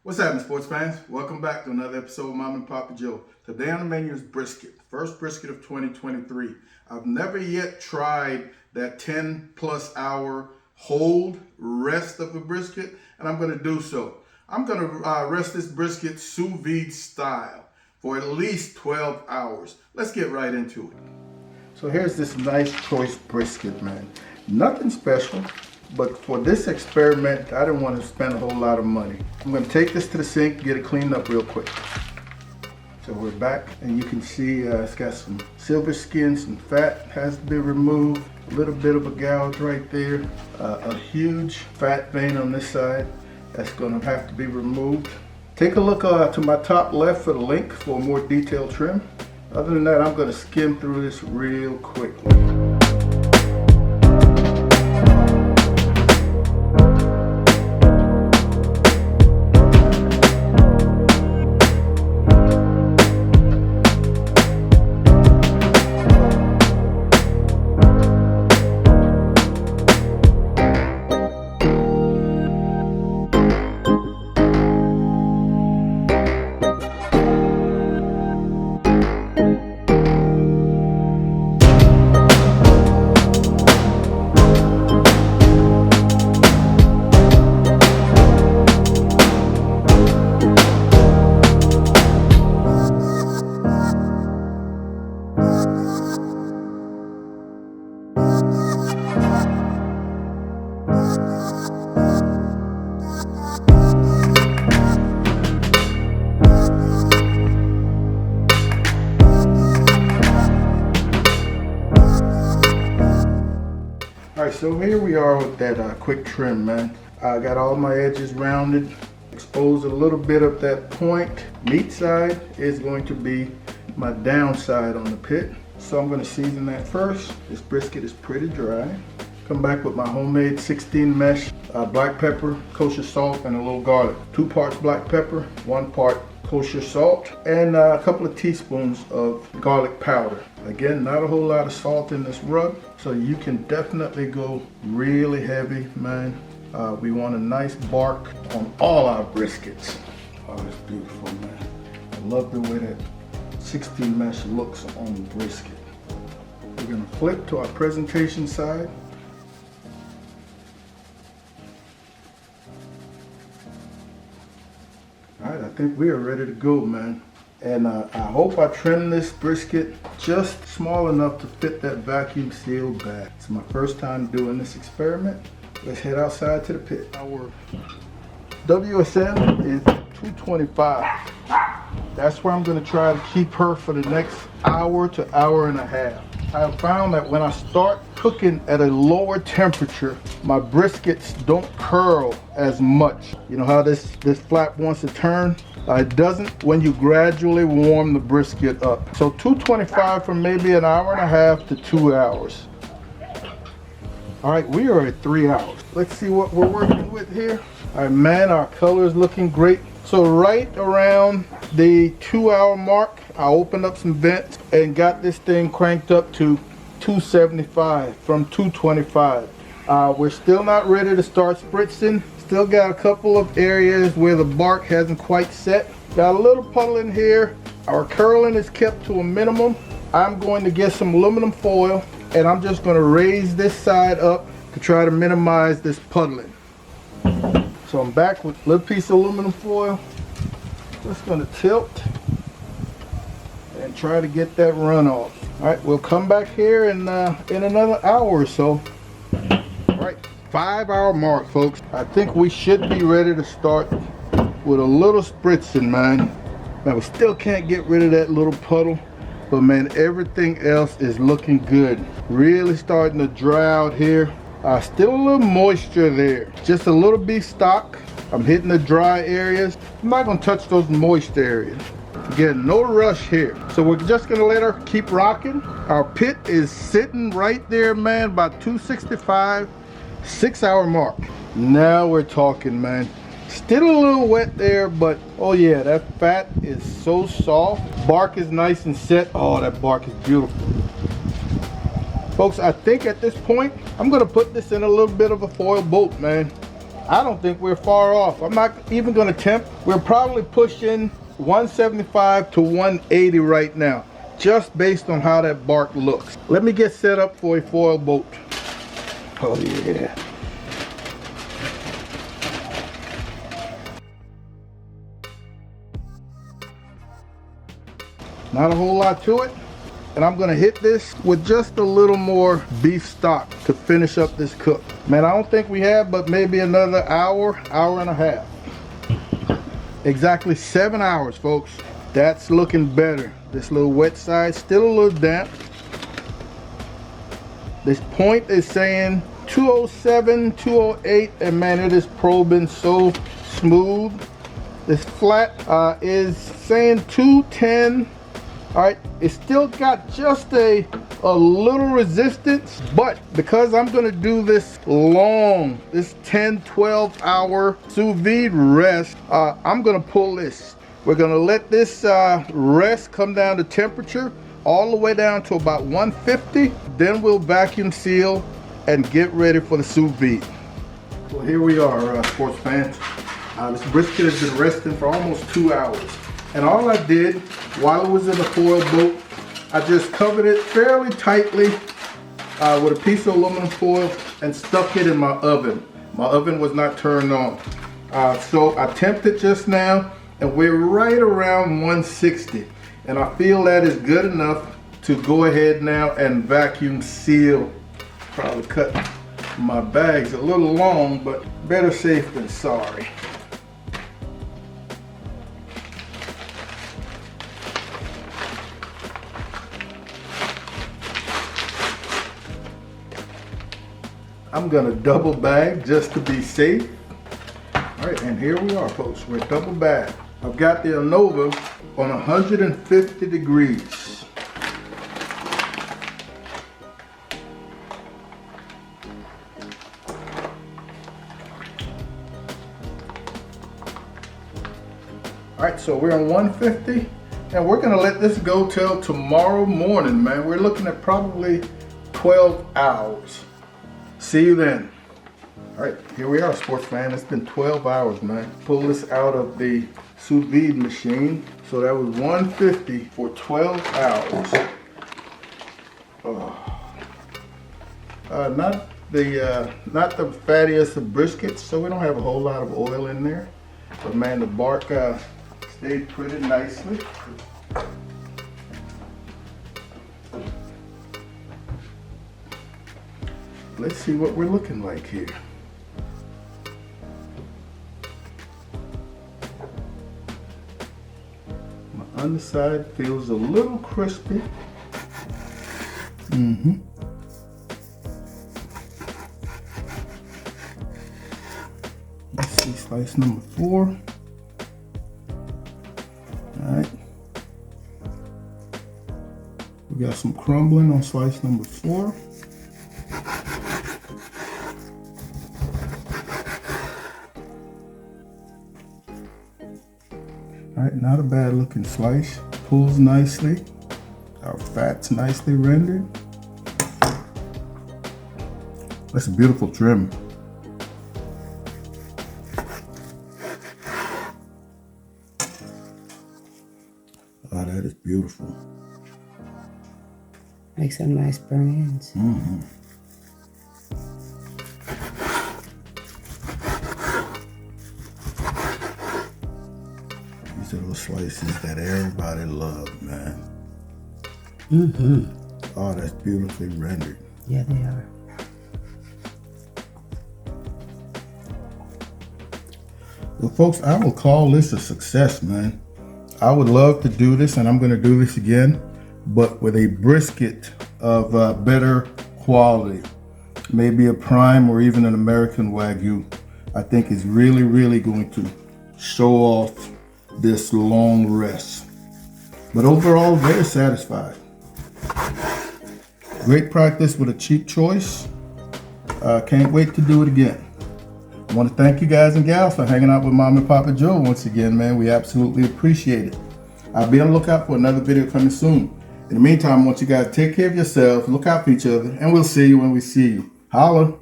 What's happening, sports fans? Welcome back to another episode of Mom and Papa Joe. Today on the menu is brisket, first brisket of 2023. I've never yet tried that 10 plus hour hold rest of a brisket, and I'm going to do so. I'm going to rest this brisket sous vide style for at least 12 hours. Let's get right into it. So here's this nice choice brisket, man. Nothing special. But for this experiment, I didn't want to spend a whole lot of money. I'm going to take this to the sink, get it cleaned up real quick. So we're back, and you can see it's got some silver skin, some fat has to be removed, a little bit of a gouge right there, a huge fat vein on this side that's going to have to be removed. Take a look to my top left for the link for a more detailed trim. Other than that, I'm going to skim through this real quickly. Alright, so here we are with that quick trim, man. I got all my edges rounded, exposed a little bit of that point. Meat side is going to be my downside on the pit. So I'm going to season that first. This brisket is pretty dry. Come back with my homemade 16 mesh black pepper, kosher salt, and a little garlic. 2 parts black pepper, 1 part kosher salt, and a couple of teaspoons of garlic powder. Again, not a whole lot of salt in this rub, so you can definitely go really heavy, man. We want a nice bark on all our briskets. Oh, it's beautiful, man. I love the way that 16 mesh looks on the brisket. We're gonna flip to our presentation side. All right, I think we are ready to go, man. And I hope I trim this brisket just small enough to fit that vacuum sealed bag. It's my first time doing this experiment. Let's head outside to the pit. Our WSM is 225. That's where I'm gonna try to keep her for the next hour to hour and a half. I have found that when I start cooking at a lower temperature, my briskets don't curl as much. You know how this flap wants to turn? It doesn't when you gradually warm the brisket up. So 225 for maybe an hour and a half to 2 hours. All right, we are at 3 hours. Let's see what we're working with here. All right, man, our color is looking great. So right around the 2 hour mark, I opened up some vents and got this thing cranked up to 275 from 225. We're still not ready to start spritzing. Still got a couple of areas where the bark hasn't quite set. Got a little puddle in here. Our curling is kept to a minimum. I'm going to get some aluminum foil and I'm just going to raise this side up to try to minimize this puddling. So I'm back with a little piece of aluminum foil. Just going to tilt and try to get that run off. All right, we'll come back here in another hour or so. All right, 5 hour mark, folks. I think we should be ready to start with a little spritzing, man. Now we still can't get rid of that little puddle, but man, everything else is looking good. Really starting to dry out here. Still a little moisture there. Just a little beef stock. I'm hitting the dry areas. I'm not gonna touch those moist areas. Again, no rush here. So we're just gonna let her keep rocking. Our pit is sitting right there, man, about 265, 6 hour mark. Now we're talking, man. Still a little wet there, but oh yeah, that fat is so soft. Bark is nice and set. Oh, that bark is beautiful. Folks, I think at this point, I'm gonna put this in a little bit of a foil boat, man. I don't think we're far off. I'm not even going to attempt. We're probably pushing 175 to 180 right now, just based on how that bark looks. Let me get set up for a foil boat. Oh yeah. Not a whole lot to it. And I'm gonna hit this with just a little more beef stock to finish up this cook. Man, I don't think we have but maybe another hour, hour and a half. Exactly 7 hours, folks. That's looking better. This little wet side, still a little damp. This point is saying 207, 208, and man, it is probing so smooth. This flat is saying 210. All right, it's still got just a little resistance, but because I'm gonna do this long, this 10, 12 hour sous vide rest, I'm gonna pull this. We're gonna let this rest come down to temperature all the way down to about 150. Then we'll vacuum seal and get ready for the sous vide. Well, here we are, sports fans. This brisket has been resting for almost 2 hours. And all I did while it was in the foil boat, I just covered it fairly tightly with a piece of aluminum foil and stuck it in my oven. My oven was not turned on. So I temped it just now and we're right around 160. And I feel that is good enough to go ahead now and vacuum seal. Probably cut my bags a little long, but better safe than sorry. I'm gonna double bag just to be safe. All right, and here we are, folks. We're double bagged. I've got the ANOVA on 150 degrees. All right, so we're on 150, and we're gonna let this go till tomorrow morning, man. We're looking at probably 12 hours. See you then. All right, here we are, sports fan. It's been 12 hours, man. Pull this out of the sous vide machine. So that was 150 for 12 hours. Oh. Not the fattiest of briskets, so we don't have a whole lot of oil in there. But man, the bark stayed pretty nicely. Let's see what we're looking like here. My underside feels a little crispy. Let's see slice number 4. All right. We got some crumbling on slice number 4. All right, not a bad looking slice. Pulls nicely. Our fat's nicely rendered. That's a beautiful trim. Oh, that is beautiful. Makes some nice burn ends. These are those slices that everybody loves, man. Oh, that's beautifully rendered. Yeah, they are. Well, folks, I will call this a success, man. I would love to do this, and I'm going to do this again, but with a brisket of better quality. Maybe a prime or even an American Wagyu. I think is really, really going to show off this long rest. But overall, very satisfied. Great practice with a cheap choice. Can't wait to do it again. I want to thank you guys and gals for hanging out with Mom and Papa Joe once again, man. We absolutely appreciate it. I'll be on the lookout for another video coming soon. In the meantime, I want you guys to take care of yourselves, look out for each other, and we'll see you when we see you. Holla.